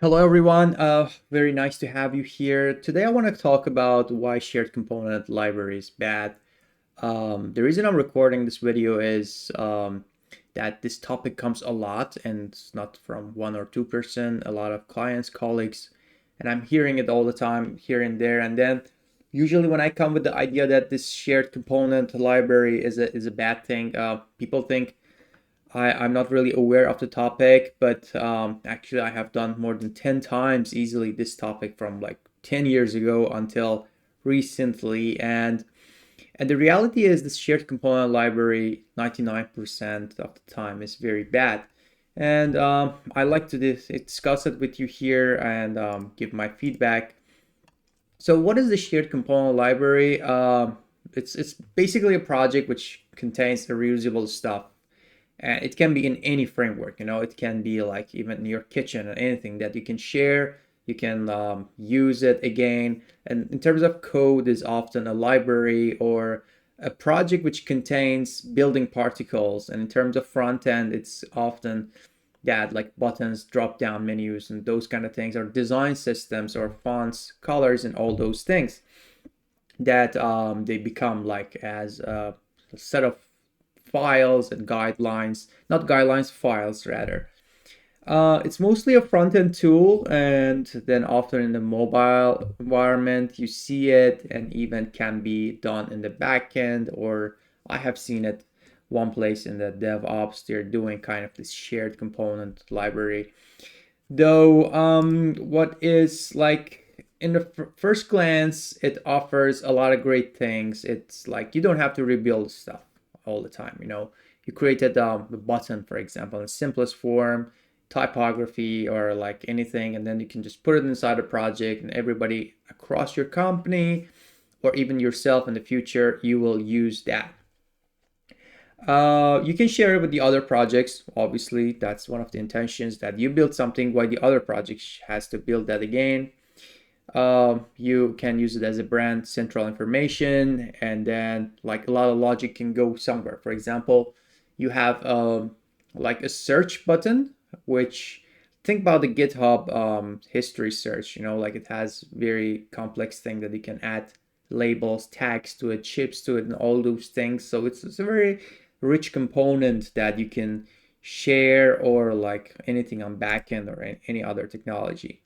Hello everyone, very nice to have you here. Today I want to talk about why shared component library is bad. The reason I'm recording this video is that this topic comes a lot and it's not from one or two person, a lot of clients, colleagues, and I'm hearing it all the time here and there. And then usually when I come with the idea that this shared component library is a bad thing, people think I'm not really aware of the topic, but actually I have done more than 10 times easily this topic from like 10 years ago until recently. And the reality is this shared component library 99% of the time is very bad. And I like to discuss it with you here and give my feedback. So what is the shared component library? It's basically a project which contains the reusable stuff, and it can be in any framework. It can be like even in your kitchen or anything that you can share. You can use it again. And in terms of code, is often a library or a project which contains building particles. And in terms of front end, it's often that like buttons, drop down menus, and those kind of things, or design systems or fonts, colors, and all those things that they become like as a set of files and guidelines, not guidelines, files rather. It's mostly a front end tool, and then often in the mobile environment, you see it, and even can be done in the back end, or I have seen it one place in the DevOps. They're doing kind of this shared component library. Though, what is like in the first glance, it offers a lot of great things. It's like you don't have to rebuild stuff all the time. You created a button, for example, in simplest form, typography, or like anything, and then you can just put it inside a project, and everybody across your company or even yourself in the future, you will use that. You can share it with the other projects. Obviously, that's one of the intentions, that you build something while the other project has to build that again. You can use it as a brand central information, and then like a lot of logic can go somewhere. For example, you have like a search button, which think about the GitHub history search. Like it has very complex thing that you can add labels, tags to it, chips to it, and all those things. So it's a very rich component that you can share, or like anything on backend or any other technology.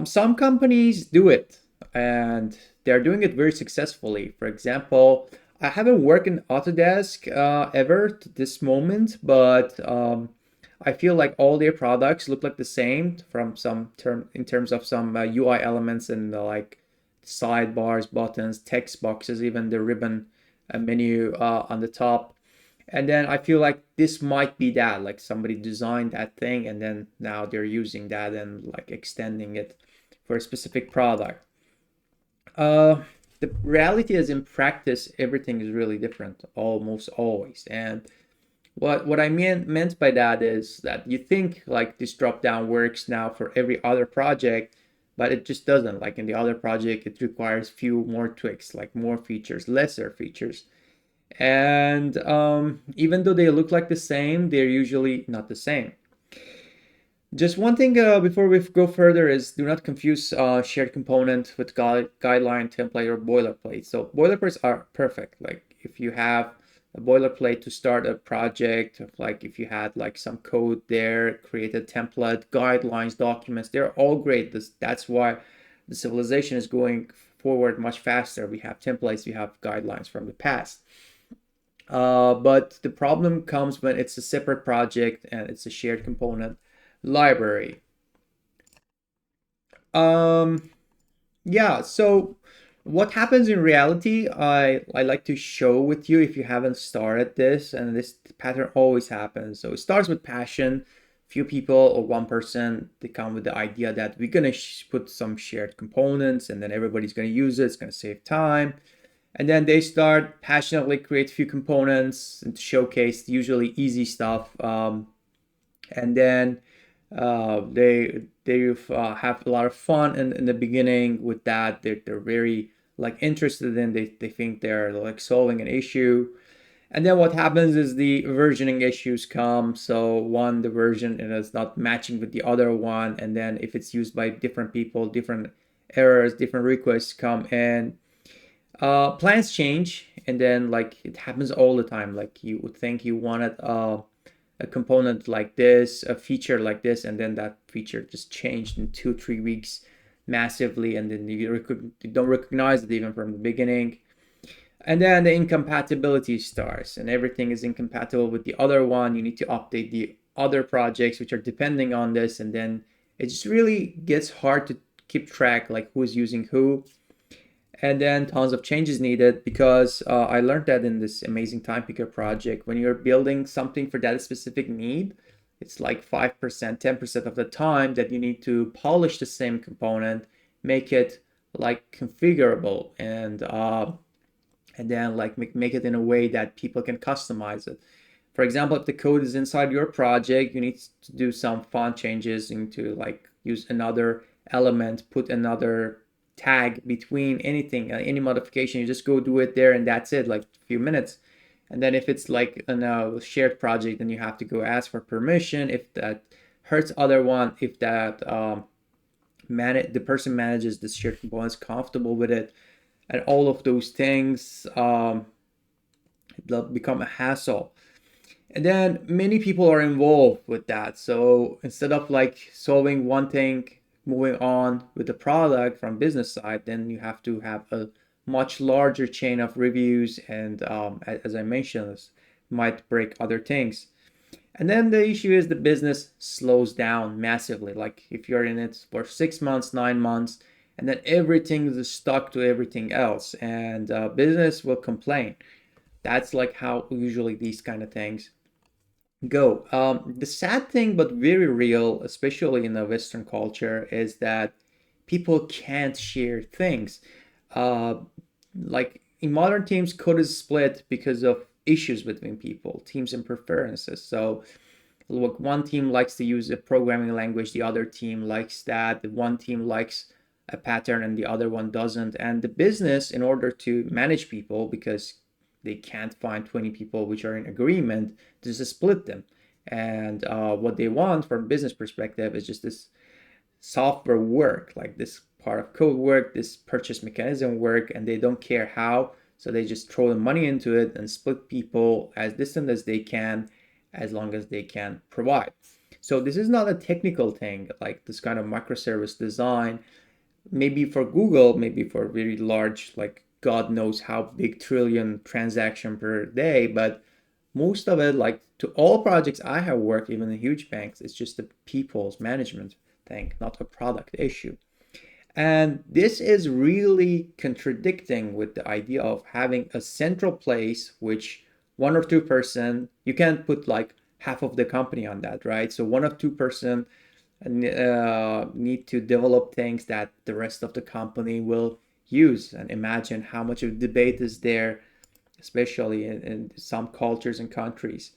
Some companies do it, and they're doing it very successfully. For example, I haven't worked in Autodesk ever to this moment, but I feel like all their products look like the same from some term in terms of some UI elements and like sidebars, buttons, text boxes, even the ribbon menu on the top. And then I feel like this might be that, like somebody designed that thing and then now they're using that and like extending it for a specific product. Uh, the reality is, in practice, everything is really different almost always. And what I meant by that is that you think like this drop down works now for every other project, but it just doesn't. Like in the other project, it requires few more tweaks, like more features, lesser features. And even though they look like the same, they're usually not the same. Just one thing before we go further is, do not confuse shared component with guideline, template, or boilerplate. So boilerplates are perfect. Like if you have a boilerplate to start a project, like if you had like some code there, create a template, guidelines, documents, they're all great. That's why the civilization is going forward much faster. We have templates, we have guidelines from the past. But the problem comes when it's a separate project and it's a shared component library. Um, yeah, so what happens in reality, I like to show with you if you haven't started this, and this pattern always happens. So it starts with passion. Few people or one person, they come with the idea that we're gonna put some shared components and then everybody's gonna use it, it's gonna save time. And then they start passionately create a few components and showcase usually easy stuff. And then they have a lot of fun in the beginning with that. They're very like interested in, they think they're like solving an issue. And then what happens is the versioning issues come. So the version is not matching with the other one. And then if it's used by different people, different errors, different requests come in. Plans change, and then like it happens all the time. Like you would think you wanted a component like this, a feature like this, and then that feature just changed in 2-3 weeks massively, and then you don't recognize it even from the beginning. And then the incompatibility starts, and everything is incompatible with the other one. You need to update the other projects which are depending on this, and then it just really gets hard to keep track, like who's using who. And then tons of changes needed, because I learned that in this amazing time picker project, when you're building something for that specific need, it's like 5%, 10% of the time that you need to polish the same component, make it like configurable, and then like make it in a way that people can customize it. For example, if the code is inside your project, you need to do some font changes. You need to like use another element, put another tag between anything, any modification. You just go do it there, and that's it, like a few minutes. And then if it's like a shared project, then you have to go ask for permission if that hurts other one, if that the person manages the shared components comfortable with it, and all of those things become a hassle. And then many people are involved with that. So instead of like solving one thing, moving on with the product from business side, then you have to have a much larger chain of reviews. And as I mentioned, this might break other things. And then the issue is the business slows down massively. Like if you're in it for 6 months, 9 months, and then everything is stuck to everything else, and business will complain. That's like how usually these kind of things go. The sad thing, but very real, especially in the Western culture, is that people can't share things. Uh, like in modern teams, code is split because of issues between people, teams, and preferences. So, look, one team likes to use a programming language, the other team likes that. The one team likes a pattern, and the other one doesn't. And the business, in order to manage people, because they can't find 20 people which are in agreement, just split them. And what they want from a business perspective is just this software work, like this part of code work, this purchase mechanism work, and they don't care how. So they just throw the money into it and split people as distant as they can, as long as they can provide. So this is not a technical thing, like this kind of microservice design. Maybe for Google, maybe for very large, like God knows how big trillion transaction per day, but most of it, like to all projects I have worked, even the huge banks, it's just the people's management thing, not a product issue. And this is really contradicting with the idea of having a central place, which one or two person, you can't put like half of the company on that, right? So one or two person need to develop things that the rest of the company will use. And imagine how much of debate is there, especially in some cultures and countries.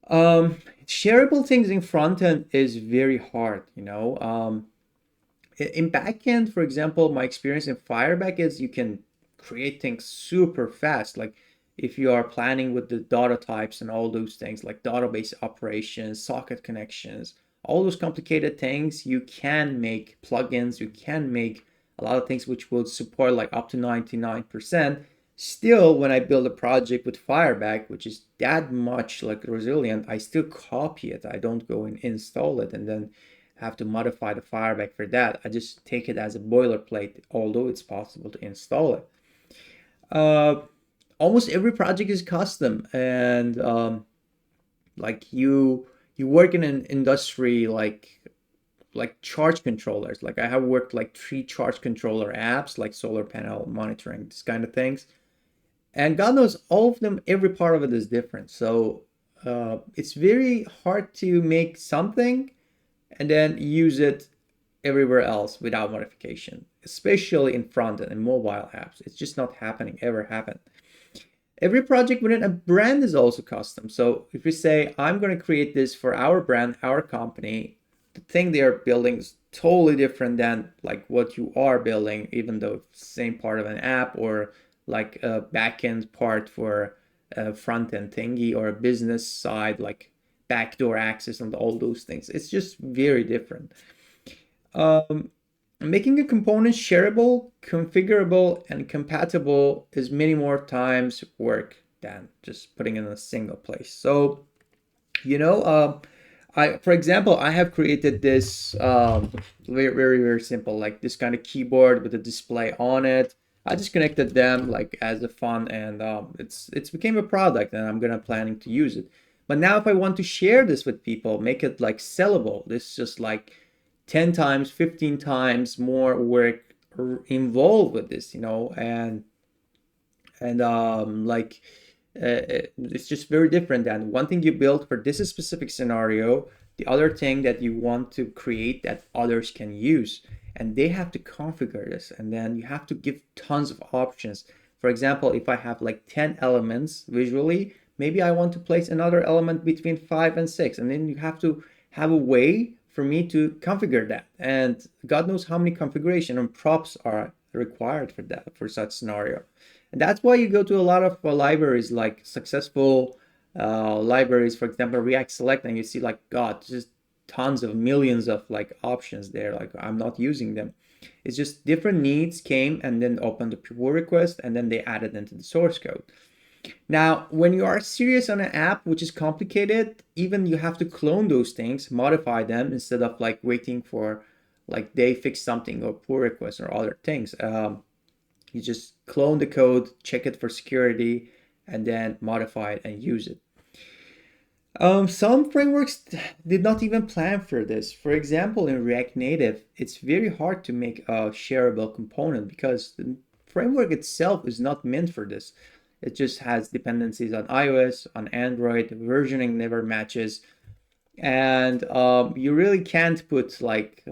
Shareable things in front end is very hard, you know. In backend, for example, my experience in Fireback is you can create things super fast. Like if you are planning with the data types and all those things, like database operations, socket connections, all those complicated things, you can make plugins, you can make a lot of things which will support like up to 99%. Still, when I build a project with Fireback, which is that much like resilient, I still copy it. I don't go and install it and then have to modify the Fireback for that. I just take it as a boilerplate, although it's possible to install it. Uh, Almost every project is custom, and like you work in an industry like charge controllers. Like I have worked like 3 charge controller apps, like solar panel monitoring, this kind of things. And God knows all of them, every part of it is different. So it's very hard to make something and then use it everywhere else without modification, especially in front end and mobile apps. It's just not happening, ever happen. Every project within a brand is also custom. So if you say, I'm going to create this for our brand, our company, the thing they are building is totally different than like what you are building, even though it's the same part of an app or like a backend part for front end thingy or a business side like backdoor access and all those things. It's just very different. Um, Making a component shareable, configurable, and compatible is many more times work than just putting it in a single place. So, you know, for example, I have created this very simple, like this kind of keyboard with a display on it. I just connected them like as a fun, and it's became a product, and I'm gonna planning to use it. But now, if I want to share this with people, make it like sellable, this is just like 10 times, 15 times more work involved with this, and like it's just very different than one thing you build for this specific scenario, the other thing that you want to create that others can use, and they have to configure this, and then you have to give tons of options. For example, if I have like 10 elements visually, maybe I want to place another element between 5 and 6, and then you have to have a way for me to configure that, and God knows how many configuration and props are required for that, for such scenario. And that's why you go to a lot of libraries, like successful libraries, for example, React Select, and you see like, God, just tons of millions of like options there. Like, I'm not using them. It's just different needs came and then opened the pull request, and then they added into the source code. Now, when you are serious on an app which is complicated, even you have to clone those things, modify them instead of like waiting for like they fix something or pull requests or other things. You just clone the code, check it for security, and then modify it and use it. Some frameworks did not even plan for this. For example, in React Native, it's very hard to make a shareable component because the framework itself is not meant for this. It just has dependencies on iOS, on Android, versioning never matches, and you really can't put like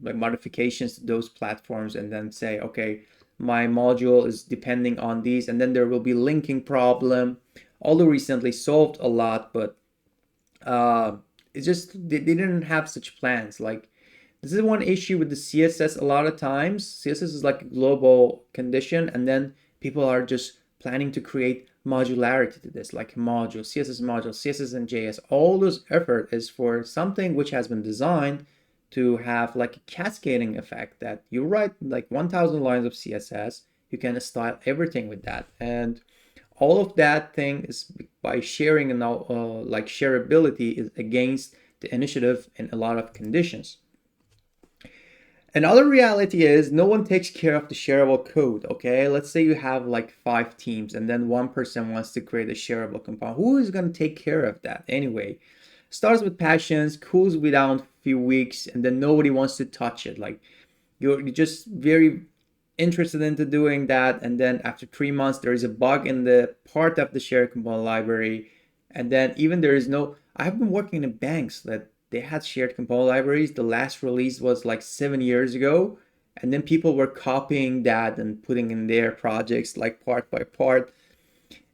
modifications to those platforms and then say, okay, my module is depending on these, and then there will be linking problem. Although recently solved a lot, but it's just they didn't have such plans. Like, this is one issue with the CSS. A lot of times CSS is like a global condition, and then people are just planning to create modularity to this, like module, CSS and JS. All those effort is for something which has been designed to have like a cascading effect, that you write like 1000 lines of CSS, you can style everything with that, and all of that thing is by sharing, and like shareability is against the initiative in a lot of conditions. Another reality is no one takes care of the shareable code. Okay, let's say you have like 5 teams, and then one person wants to create a shareable component. Who is going to take care of that anyway? Starts with passions, cools without a few weeks, and then nobody wants to touch it. Like, you're just very interested into doing that, and then after 3 months there is a bug in the part of the shared component library, and then even there is no. I've been working in banks that they had shared component libraries. The last release was like 7 years ago, and then people were copying that and putting in their projects like part by part.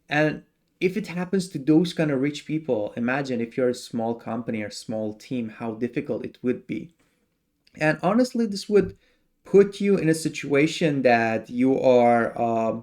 And if it happens to those kind of rich people, imagine if you're a small company or small team, how difficult it would be. And honestly, this would put you in a situation that you are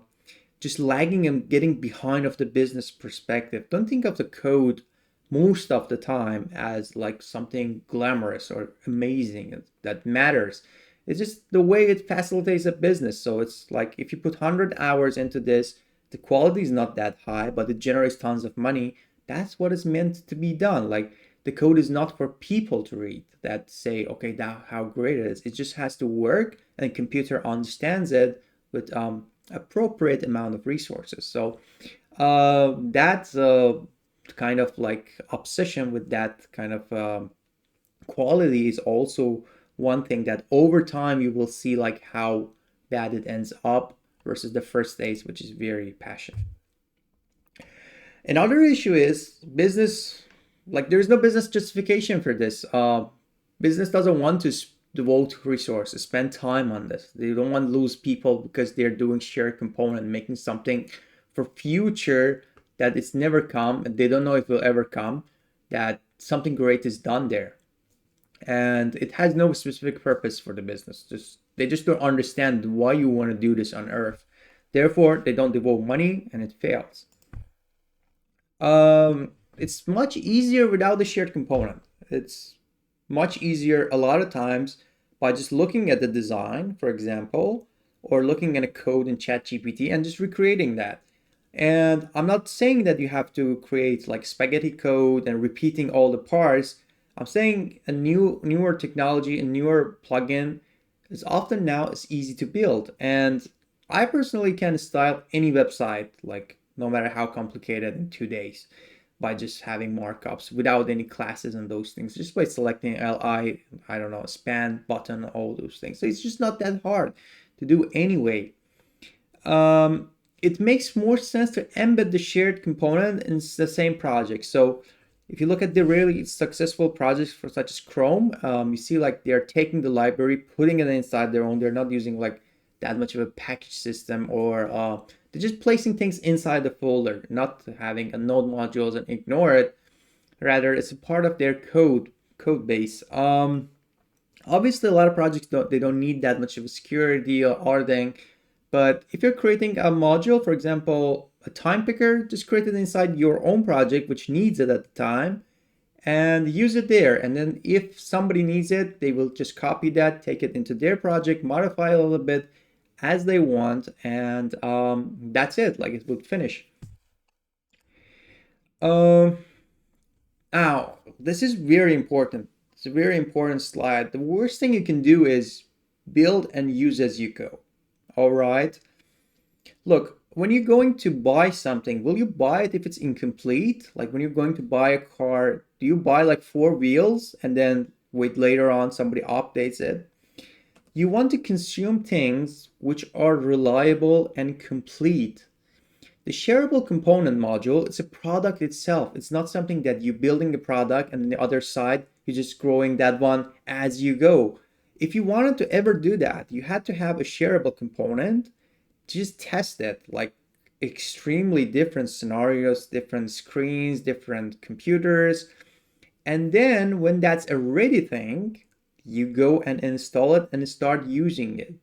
just lagging and getting behind of the business perspective. Don't think of the code most of the time as like something glamorous or amazing that matters. It's just the way it facilitates a business. So it's like if you put 100 hours into this, the quality is not that high, but it generates tons of money. That's what is meant to be done. Like, the code is not for people to read that say, okay, that how great it is. It just has to work, and the computer understands it with appropriate amount of resources. So that's kind of like obsession with that kind of quality is also one thing that over time you will see like how bad it ends up versus the first days, which is very passionate. Another issue is business. Like, there's no business justification for this. Business doesn't want to devote resources, spend time on this. They don't want to lose people because they're doing shared component, making something for future that it's never come, and they don't know if it will ever come, that something great is done there. And it has no specific purpose for the business. Just they just don't understand why you want to do this on Earth. Therefore, they don't devote money, and it fails. It's much easier without the shared component. It's much easier a lot of times by just looking at the design, for example, or looking at a code in ChatGPT and just recreating that. And I'm not saying that you have to create like spaghetti code and repeating all the parts. I'm saying a newer technology, a newer plugin is often now is easy to build. And I personally can style any website, like no matter how complicated, in 2 days by just having markups without any classes and those things, just by selecting li, I don't know, span button, all those things. So it's just not that hard to do anyway. It makes more sense to embed the shared component in the same project. So if you look at the really successful projects for such as Chrome, you see like they're taking the library, putting it inside their own. They're not using like that much of a package system, or they're just placing things inside the folder, not having a node modules and ignore it. Rather, it's a part of their code base. Obviously, a lot of projects don't need that much of a security or auditing. But if you're creating a module, for example, a time picker, just create it inside your own project, which needs it at the time, and use it there. And then if somebody needs it, they will just copy that, take it into their project, modify a little bit as they want, and that's it. Like it would finish. Um, Now, this is very important. It's a very important slide. The worst thing you can do is build and use as you go. All right. Look, when you're going to buy something, will you buy it if it's incomplete? Like when you're going to buy a car, do you buy like four wheels and then wait later on somebody updates it? You want to consume things which are reliable and complete. The shareable component module is a product itself. It's not something that you're building a product and on the other side, you're just growing that one as you go. If you wanted to ever do that, you had to have a shareable component. Just test it, like extremely different scenarios, different screens, different computers. And then when that's a ready thing, you go and install it and start using it.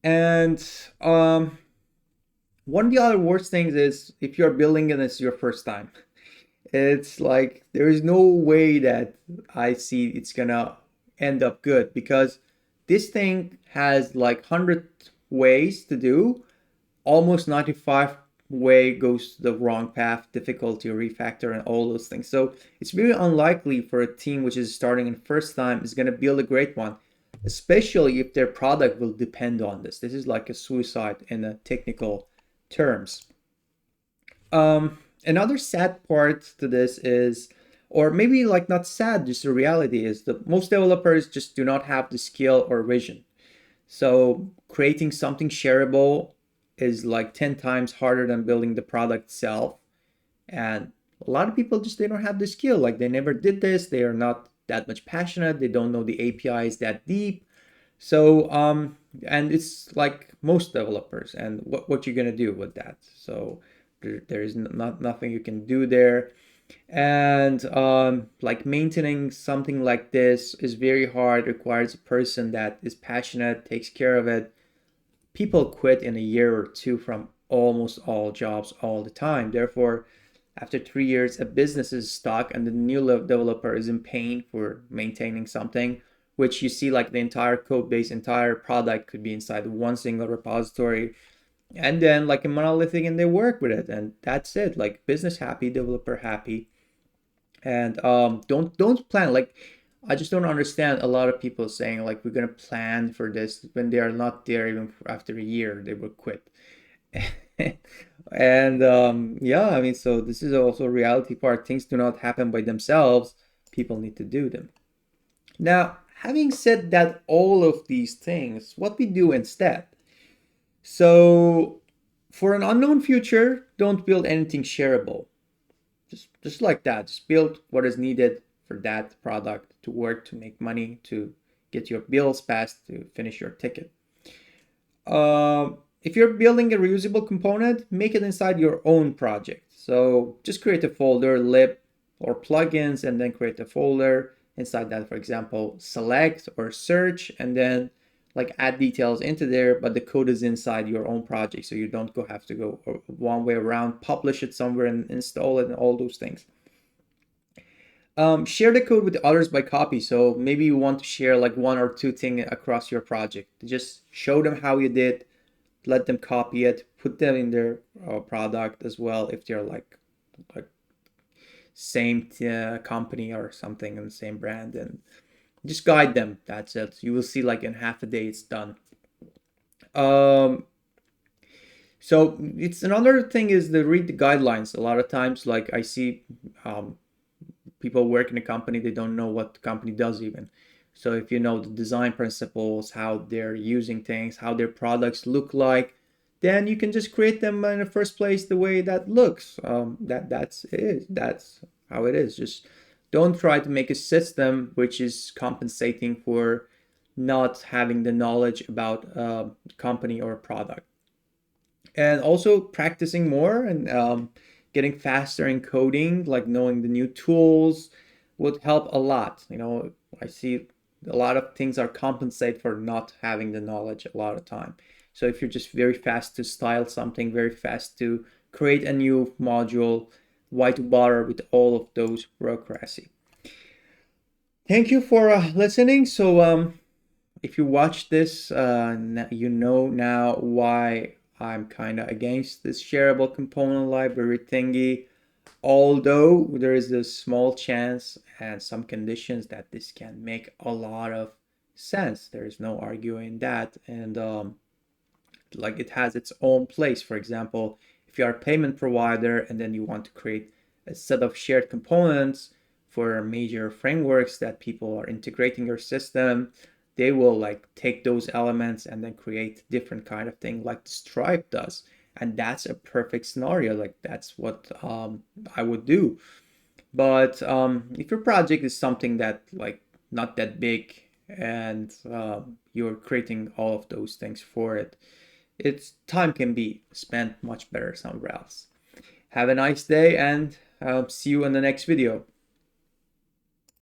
And one of the other worst things is if you're building and it's your first time. It's like there is no way that I see it's gonna end up good, because this thing has like 100 ways to do. Almost 95 way goes the wrong path, difficulty, refactor, and all those things. So it's very unlikely for a team which is starting in first time is going to build a great one, especially if their product will depend on this. This is like a suicide in the technical terms. Another sad part to this is, or maybe like not sad, just the reality is that most developers just do not have the skill or vision. So creating something shareable is like 10 times harder than building the product itself. And a lot of people just they don't have the skill. Like they never did this. They are not that much passionate. They don't know the APIs that deep. So and it's like most developers, and what you're gonna do with that. So there is not nothing you can do there. And like maintaining something like this is very hard, requires a person that is passionate, takes care of it. People quit in a year or two from almost all jobs all the time. Therefore, after 3 years, a business is stuck and the new developer is in pain for maintaining something, which you see like the entire code base, entire product could be inside one single repository, and then like a monolithic, and they work with it, and that's it. Like business happy, developer happy. And don't plan like, I just don't understand a lot of people saying like we're gonna plan for this when they are not there even after a year they will quit. And yeah, I mean, so this is also a reality part. Things do not happen by themselves. People need to do them. Now, having said that, all of these things, what we do instead. So for an unknown future, don't build anything shareable. Just like that. Just build what is needed for that product to work, to make money, to get your bills passed, to finish your ticket. If you're building a reusable component, make it inside your own project. So just create a folder, lib or plugins, and then create a folder inside that. For example, select or search, and then like add details into there, but the code is inside your own project, so you don't have to go one way around, publish it somewhere and install it and all those things. Share the code with others by copy. So maybe you want to share like one or two things across your project. Just show them how you did, let them copy it, put them in their product as well if they're like same company or something and the same brand, and just guide them. That's it. You will see like in half a day it's done. So it's another thing is to read the guidelines. A lot of times, like I see people work in a company, they don't know what the company does even. So if you know the design principles, how they're using things, how their products look like, then you can just create them in the first place the way that looks. That's it. That's how it is. Just don't try to make a system which is compensating for not having the knowledge about a company or a product. And also practicing more and getting faster in coding, like knowing the new tools would help a lot. I see a lot of things are compensate for not having the knowledge a lot of time. So if you're just very fast to style something, very fast to create a new module, why to bother with all of those bureaucracy? Thank you for listening. So if you watch this, you know now why I'm kind of against this shareable component library thingy. Although there is a small chance and some conditions that this can make a lot of sense. There is no arguing that. And like it has its own place. For example, if you are a payment provider and then you want to create a set of shared components for major frameworks that people are integrating your system, they will like take those elements and then create different kind of thing like Stripe does. And that's a perfect scenario. Like that's what I would do. But if your project is something that like not that big and you're creating all of those things for it, its time can be spent much better somewhere else. Have a nice day and see you in the next video.